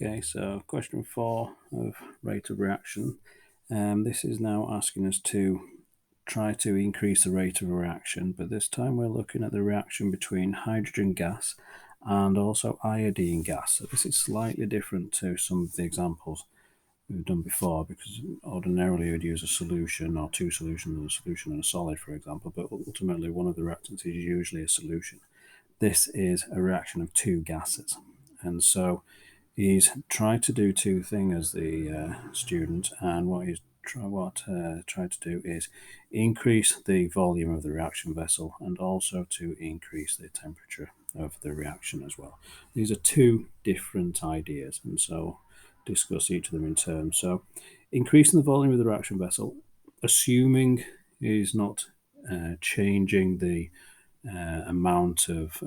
Okay, so question 4 of rate of reaction. This is now asking us to try to increase the rate of reaction, but this time we're looking at the reaction between hydrogen gas and also iodine gas. So this is slightly different to some of the examples we've done before, because ordinarily you would use a solution or two solutions, a solution and a solid, for example, but ultimately one of the reactants is usually a solution. This is a reaction of two gases, and so he's tried to do two things, the student, and what he's tried to do is increase the volume of the reaction vessel and also to increase the temperature of the reaction as well. These are two different ideas, and so discuss each of them in turn. So increasing the volume of the reaction vessel, assuming is not changing the amount of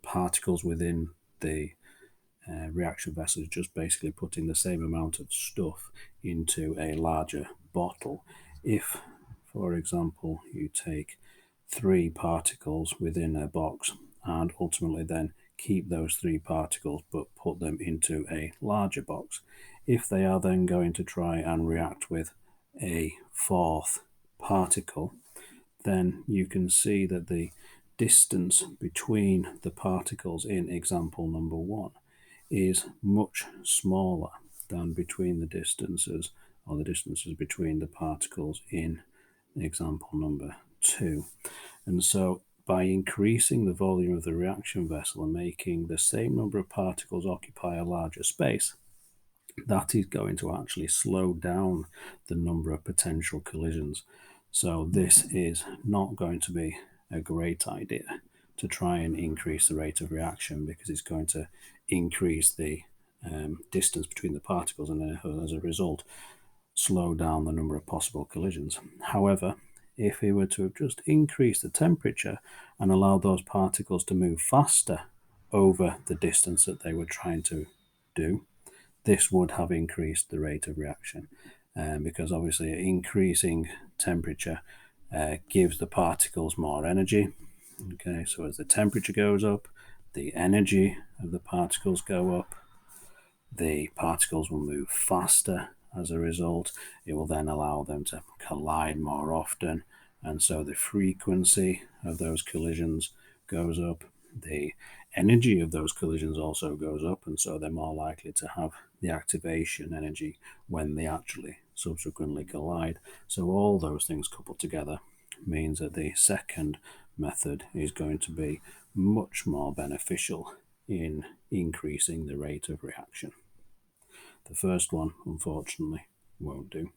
particles within the reaction vessel, is just basically putting the same amount of stuff into a larger bottle. If, for example, you take 3 particles within a box and ultimately then keep those 3 particles but put them into a larger box, if they are then going to try and react with a fourth particle, then you can see that the distance between the particles in example number 1 is much smaller than between the distances between the particles in example number 2. And so by increasing the volume of the reaction vessel and making the same number of particles occupy a larger space, that is going to actually slow down the number of potential collisions. So this is not going to be a great idea to try and increase the rate of reaction, because it's going to increase the distance between the particles and as a result slow down the number of possible collisions. However, if we were to have just increased the temperature and allowed those particles to move faster over the distance that they were trying to do, this would have increased the rate of reaction, because obviously increasing temperature gives the particles more energy. Okay, so as the temperature goes up, the energy of the particles go up, the particles will move faster. As a result, it will then allow them to collide more often, and so the frequency of those collisions goes up. The energy of those collisions also goes up, and so they're more likely to have the activation energy when they actually subsequently collide. So all those things coupled together means that the second method is going to be much more beneficial in increasing the rate of reaction. The first one, unfortunately, won't do.